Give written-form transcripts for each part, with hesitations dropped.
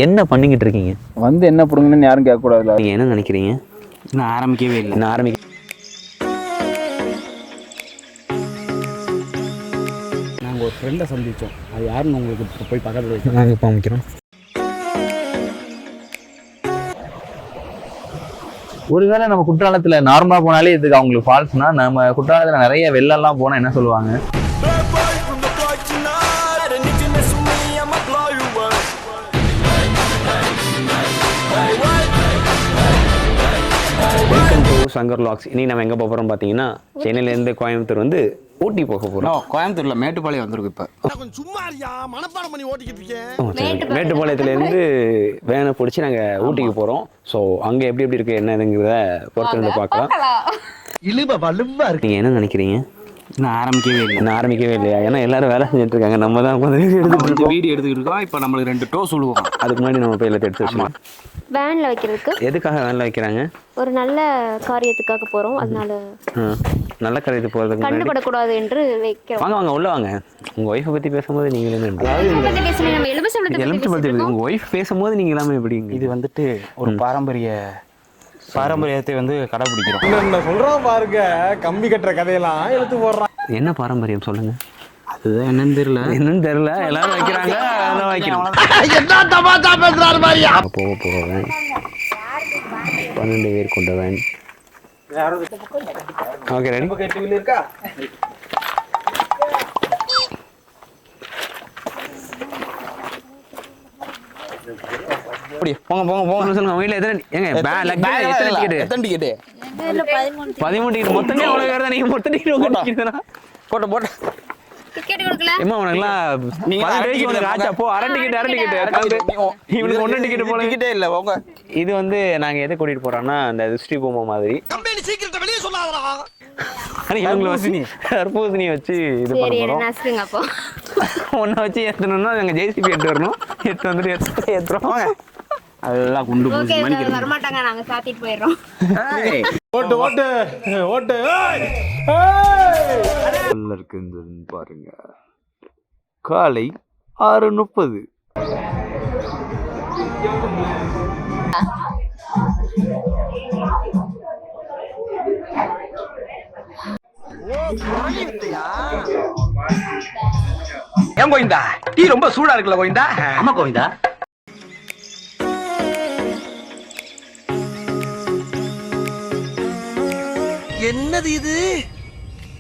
என்ன பண்ணிக்கிட்டு இருக்கீங்க? வந்து என்ன பிடுங்கன்னு யாரும் கேட்கக்கூடாதுல்ல. நீங்கள் என்ன நினைக்கிறீங்க? நான் ஆரம்பிக்கவே இல்லை. நான் ஆரம்பிக்க நாங்கள் ஒரு ஃப்ரெண்டை சந்தித்தோம். அது யாருன்னு உங்களுக்கு போய் பக்கத்தில் வச்சு நாங்கள் இப்போ அமைக்கிறோம். ஒருவேளை நம்ம குற்றாலத்தில் நார்மலாக போனாலே இதுக்கு அவங்களுக்கு ஃபால்ஸ்னா, நம்ம குற்றாலத்தில் நிறைய வெள்ளம்லாம் போனால் என்ன சொல்லுவாங்க? Welcome to Shankar vlogs. இன்னைக்கு நம்ம எங்கே போக போகிறோம் பார்த்தீங்கன்னா, சென்னையிலேருந்து கோயம்புத்தூர் வந்து ஊட்டி போக போகிறோம். கோயம்புத்தூரில் மேட்டுப்பாளையம் வந்திருக்கு. இப்போ மேட்டுப்பாளையத்துலேருந்து வேனை பிடிச்சி நாங்கள் ஊட்டிக்கு போகிறோம். ஸோ அங்கே எப்படி எப்படி இருக்குது என்னதுங்கிறத பொறுத்து வந்து பார்க்கலாம். நீங்கள் என்ன நினைக்கிறீங்க? நான் ஆரம்பிக்கவே இல்லை. நான் ஆரம்பிக்கவே இல்லையா? ஏன்னா எல்லாரும் வேலை செஞ்சுட்டு இருக்காங்க, நம்ம தான் வீடியோ எடுத்துக்கிட்டு இருக்கோம். இப்போ நம்மளுக்கு 2 டோ சொல்லுவோம். அதுக்கு முன்னாடி நம்ம போய் எல்லாத்தையும் எடுத்து வச்சுக்கலாம். வேன்ல வைக்கிறதுக்கு. எதுக்காக வேன்ல வைக்கிறாங்க? ஒரு நல்ல காரியத்துக்காக போறோம், அதனால. நல்ல காரியத்துக்கு போறதுக்கு கண்டுபடக்கூடாது என்று வைக்கிறோம். வாங்க வாங்க உள்ள வாங்க. உங்க ஒய்ஃபை பத்தி பேசும்போது நீங்க என்ன? உங்க ஒய்ஃப் பேசும்போது நீங்க எல்லாமே எப்படி? இது வந்துட்டு ஒரு பாரம்பரியத்தை வந்து கடைபிடிக்கிறோம். என்ன சொல்றான் பாருங்க, கம்பி கட்டுற கதையெல்லாம் எடுத்து போடுறான். என்ன பாரம்பரியம் சொல்லுங்க? அதுதான் என்னன்னு தெரியல. எல்லாரும் வைக்கிறாங்க, அதான் வைக்கிறோம். போக போவேன் 12 பேர் கொண்ட வேன். Okay ready. போங்க சொல்லுங்க. வீட்டுல எத்தனை டிக்கெட்? 13 டிக்கெட். மொத்தமே அவ்வளவு பேர் தான். நீங்க மொத்த டிக்கெட் போட்ட டிக்கெட் கொடுக்கல. ஏமா உனக்குலாம் நீங்க ஆச்சா போ. அரை டிக்கெட் இவனுக்கு 1 டிக்கெட் போல டிக்கெட்டே இல்ல. போங்க. இது வந்து நாங்க எதை கூட்டிட்டு போறோம்னா, அந்த திருஷ்டி பொம்மை மாதிரி கம்பெனி சீக்கிரத்தை வெளிய சொல்லாதடா. தர்பூசணி வச்சு இது பண்ண போறோம். நசுங்க அப்போ. ஒண்ணு வச்சு ஏத்தணும்னா நாங்க ஜேசிபி எடுத்து வரணும். எடுத்து வந்துட்டு ஏத்துறோம். அதெல்லாம் குண்டு பூசி மணிக்கு வர மாட்டாங்க, நாங்க சாத்திட்டு போயிடுறோம். ஓட்டு இருக்குன்னு பாருங்க. காலை 6:30. ஏன் கோவிந்தா, டீ ரொம்ப சூடா இருக்குல்ல கோவிந்தா? ஆமா கோவிந்தா. என்னது இது?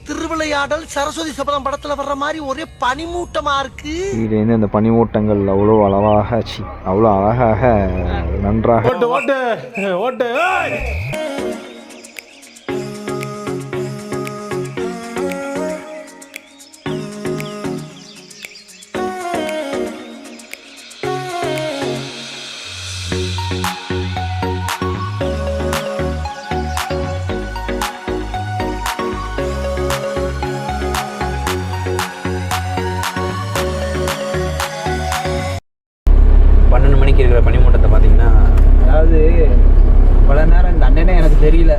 திருவிளையாடல் சரஸ்வதி சபதம் படத்துல வர்ற மாதிரி ஒரே பனிமூட்டமா இருக்கு. இதுலேருந்து அந்த பனிமூட்டங்கள் அவ்வளோ அழகாக நன்றாக ஓட்டு. இருக்கிற பனிமூட்டத்தை பார்த்தீங்கன்னா, அதாவது பல நேரம் இந்த அண்ணனே எனக்கு தெரியல,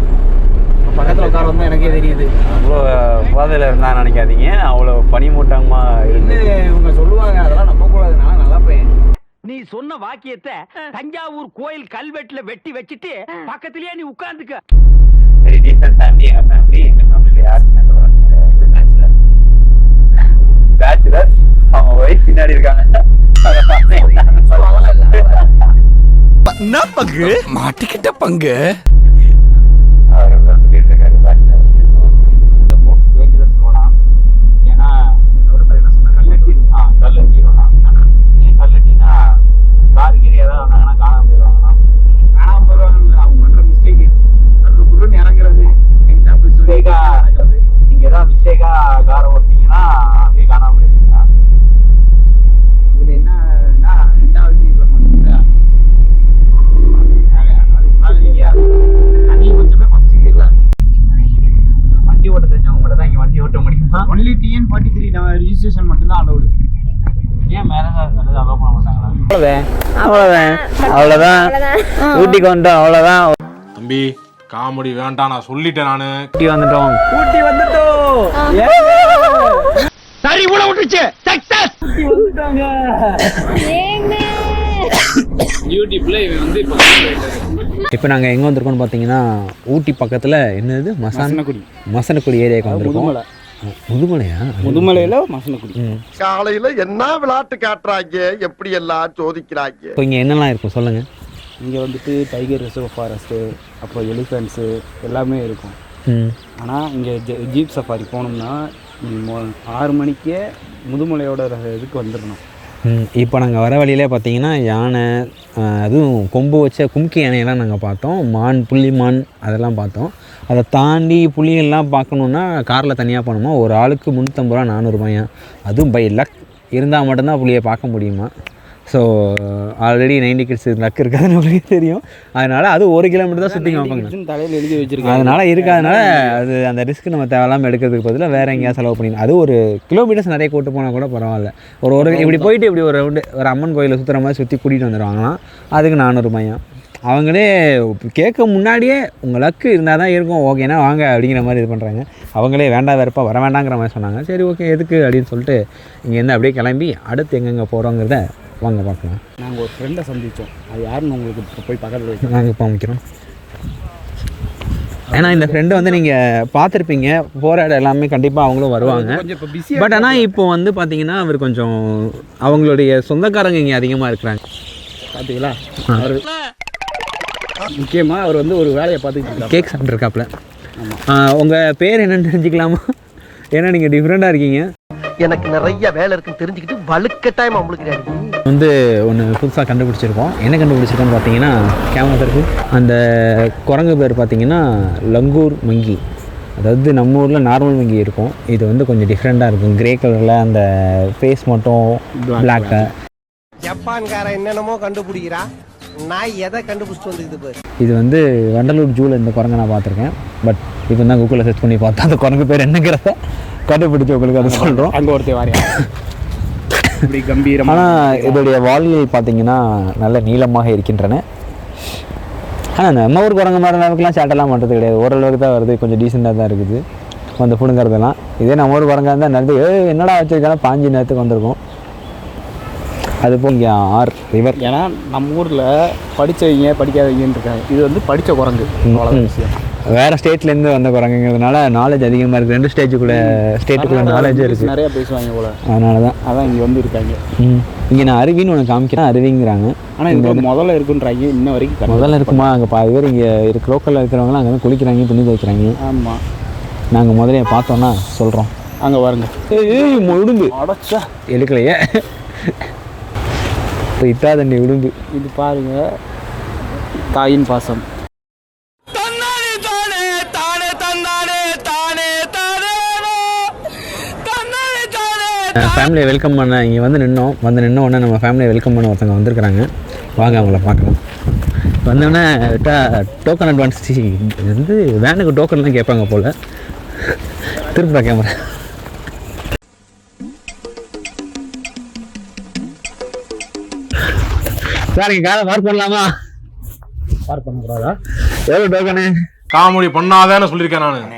பக்கத்தில் உட்காரம் எனக்கே தெரியுது. அவ்வளோ பாதையில் இருந்தால் நினைக்காதீங்க, அவ்வளோ பனிமூட்டமாக இருந்து இவங்க சொல்லுவாங்க. அதெல்லாம் நம்பக்கூடாது. நான் நல்லா பையன். நீ சொன்ன வாக்கியத்தை தஞ்சாவூர் கோயில் கல்வெட்டுல வெட்டி வச்சுட்டு பக்கத்திலேயே நீ உட்கார்ந்துக்க. பேச்சுலர் அவங்க ஒய்ஃப் பின்னாடி இருக்காங்க. என்ன பங்கு? மாட்டிக்கிட்ட பங்கு. நீங்க ஏதாவது மிஸ்டேக்கா காரை ஓட்டினீங்கன்னா அப்படியே காணாம போயிருக்கீங்களா? இதுல என்னன்னா, 2வது வீட்டுல மட்டும் அதிகபட்சமே ஃபர்ஸ்ட் கீழ வண்டி ஓட்ட தெரிஞ்சவங்க மட்டும் தான் இங்க வண்டி ஓட்ட முடியுமா? ஒன்லி TN43 ரிஜிஸ்ட்ரேஷன் மட்டும்தான் அலோடு. ஏன் மேலே அலோவ் பண்ண மாட்டாங்களா? அவ்வளோதான் ஊட்டிக்கு வந்துட்டோம். அவ்வளோதான் தம்பி, காமெடி வேண்டாம், நான் சொல்லிட்டேன். நானு ஊட்டி வந்துட்டோம். சரி, உள்ள விட்டுச்சு. சக்சஸ். ஏங்க யூடியூப்ல இவன் வந்து இப்போ நாங்கள் எங்கே வந்திருக்கோம்னு பார்த்தீங்கன்னா ஊட்டி பக்கத்தில் என்னது மசனக்குடி ஏரியாவுக்கு வந்திருக்கோம். முதுமலையா? முதுமலையில மசனக்குடி. காலையில என்ன விளையாட்டு காட்டுறாங்க, எப்படி எல்லாம் சோதிக்கிறாங்க. இப்போ இங்கே என்னெல்லாம் இருக்கும் சொல்லுங்கள். இங்கே வந்துட்டு டைகர் ரிசர்வ் ஃபாரஸ்ட்டு, அப்புறம் எலிஃபென்ட்ஸு எல்லாமே இருக்கும். ஆனால் இங்கே ஜீப் சஃபாரி போனோம்னா 6 மணிக்கே முதுமலையோட இதுக்கு வந்துடணும். இப்போ நாங்கள் வர வழியிலே பார்த்தீங்கன்னா யானை, அதுவும் கொம்பு வச்ச கும்கி யானையெல்லாம் நாங்கள் பார்த்தோம். மான், புள்ளி மான் அதெல்லாம் பார்த்தோம். அதை தாண்டி புலியெல்லாம் பார்க்கணுன்னா காரில் தனியாக போனோமா, ஒரு ஆளுக்கு 350 ரூபா 400 ரூபாயா. அதுவும் பை லக் இருந்தால் மட்டும்தான் புலியை பார்க்க முடியுமா. ஸோ ஆல்ரெடி 90 கிட்ஸ் லக் இருக்காதுன்னு நம்மளுக்கு தெரியும். அதனால் அது 1 கிலோமீட்டர் தான் சுற்றி பார்ப்பாங்க. தலையில் எழுதி வச்சுருக்காங்க. அதனால் இருக்காதனால அது அந்த ரிஸ்க் நம்ம தேவையில்லாமல் எடுக்கிறதுக்கு பதிலாக வேறு எங்கேயா செலவு பண்ணிடணும். அது ஒரு கிலோமீட்டர்ஸ் நிறைய கூட்டு போனால் கூட பரவாயில்ல. ஒரு இப்படி போயிட்டு இப்படி ஒரு ரவுண்டு ஒரு அம்மன் கோயிலை சுற்றுற மாதிரி சுற்றி கூட்டிகிட்டு வந்துடுவாங்களாம். அதுக்கு 400 ரூபாயா. அவங்களே கேட்க முன்னாடியே உங்கள் லக்கு இருந்தால் தான் இருக்கும், ஓகேனா வாங்க அப்படிங்கிற மாதிரி இது பண்ணுறாங்க. அவங்களே வேண்டாம் வெறுப்பா வர வேண்டாங்கிற மாதிரி சொன்னாங்க. சரி ஓகே எதுக்கு அப்படின்னு சொல்லிட்டு இங்கேருந்து அப்படியே கிளம்பி அடுத்து எங்கெங்கே போகிறோங்கிறத வாங்க பார்க்கலாம். நாங்கள் ஒரு ஃப்ரெண்டை சந்தித்தோம். அது யாருன்னு உங்களுக்கு போய் பக்கத்தில் வச்சு நாங்கள் இப்போ அமைக்கிறோம். ஏன்னா இந்த ஃப்ரெண்டு வந்து நீங்கள் பார்த்துருப்பீங்க, போகிற இடம் எல்லாமே கண்டிப்பாக அவங்களும் வருவாங்க. பட் ஆனால் இப்போ வந்து பார்த்தீங்கன்னா அவர் கொஞ்சம் அவங்களுடைய சொந்தக்காரங்க இங்கே அதிகமாக இருக்கிறாங்க. பார்த்தீங்களா, அவர் முக்கியமாக அவர் வந்து ஒரு வேலையை பார்த்துக்கிட்டு கேக் சாப்பிட்ருக்காப்புல. உங்கள் பேர் என்னென்னு தெரிஞ்சுக்கலாமா? ஏன்னா நீங்கள் டிஃப்ரெண்ட்டாக இருக்கீங்க. எனக்கு நிறைய வேலை இருக்குன்னு தெரிஞ்சுக்கிட்டு வலுக்கட்டாயமா உங்களுக்கு வந்து ஒன்று புதுசாக கண்டுபிடிச்சிருக்கோம். என்ன கண்டுபிடிச்சிருக்கோன்னு பார்த்தீங்கன்னா கேமரா இருக்குது. அந்த குரங்கு பேர் பார்த்தீங்கன்னா லங்கூர் மங்கி. அதாவது நம்ம ஊரில் நார்மல் மங்கி இருக்கும், இது வந்து கொஞ்சம் டிஃப்ரெண்ட்டாக இருக்கும். கிரே கலரில் அந்த ஃபேஸ் மட்டும் பிளாக்கு. ஜப்பான்காரன் என்னென்னமோ கண்டுபிடிக்கிறா, நான் எதை கண்டுபிடிச்சிட்டு வந்துக்குது. இது வந்து வண்டலூர் ஜூவில் இந்த குரங்கை நான் பார்த்துருக்கேன். பட் இப்போ தான் கூகுளில் சர்ச் பண்ணி பார்த்தா அந்த குரங்கு பேர் என்னங்கிறத கண்டுபிடிச்சி உங்களுக்கு அதை சொல்கிறோம். அங்கே ஒருத்தர் வாரியா இப்படி கம்பீரம். ஆனால் இதோடைய வால்கள் பார்த்தீங்கன்னா நல்ல நீளமாக இருக்கின்றன. ஆனால் நம்ம ஊர் குரங்கு மாதிரி அளவுக்குலாம் சேட்டெல்லாம் பண்ணுறது கிடையாது, ஓரளவுக்கு தான் வருது, கொஞ்சம் டீசெண்டாக தான் இருக்குது வந்து பிடுங்கிறதெல்லாம். இதே நம்ம ஊர் குரங்காக இருந்தால் நிறைய என்னடா வச்சுருக்காங்க 5 நேரத்துக்கு வந்திருக்கும். அது போல் இங்கே ஆர் ரிவர். ஏன்னா நம்ம ஊரில் படித்தவங்க படிக்காதவங்கன்னு இருக்காங்க, இது வந்து படித்த குரங்கு. விஷயம் வேறு ஸ்டேட்லேருந்து வந்த குரங்குங்கிறதுனால நாலேஜ் அதிகமாக இருக்குது. 2 ஸ்டேட்டுக்குள்ளே நாலேஜ் இருக்குது, நிறையா பேசுவாங்க போல. அதனால தான் அதான் இங்கே வந்து இருக்காங்க. இங்கே நான் அருவின்னு ஒன்று காமிக்கிறேன், அருவிங்கிறாங்க. ஆனால் இங்கே முதல்ல இருக்குன்றாங்க, இன்ன வரைக்கும் முதல்ல இருக்குமா? அங்கே பாதி பேர் இங்கே லோக்கலில் இருக்கிறவங்களாம் அங்கே வந்து குளிக்கிறாங்க, துணி துவைக்கிறாங்க. ஆமாம், நாங்கள் முதல்ல பார்த்தோன்னா சொல்கிறோம். அங்கே பாருங்க. உடும்பு அடைச்சா எடுக்கலையே, இத்தாதண்டி உடும்பு. இது பாருங்க, தாயின் பாசம். ஃபேமிலியை வெல்கம் பண்ண இங்கே வந்து நின்னோம். நின்ன உடனே நம்ம ஃபேமிலியை வெல்கம் பண்ண ஒருத்தவங்க வந்திருக்கிறாங்க. வாங்க அவங்கள பார்க்கலாம். வந்தோடனே டோக்கன் அட்வான்ஸ் வந்து வேனுக்கு டோக்கன்லாம் கேட்பாங்க போல். திருப்பா கேமரா. சார் இங்கே காரை பார்க் பண்ணலாமா? பார்க் பண்ணக்கூடாதா? எவ்வளோ டோக்கனு? காமெடி பண்ணாதான்னு சொல்லியிருக்கேன் நான்.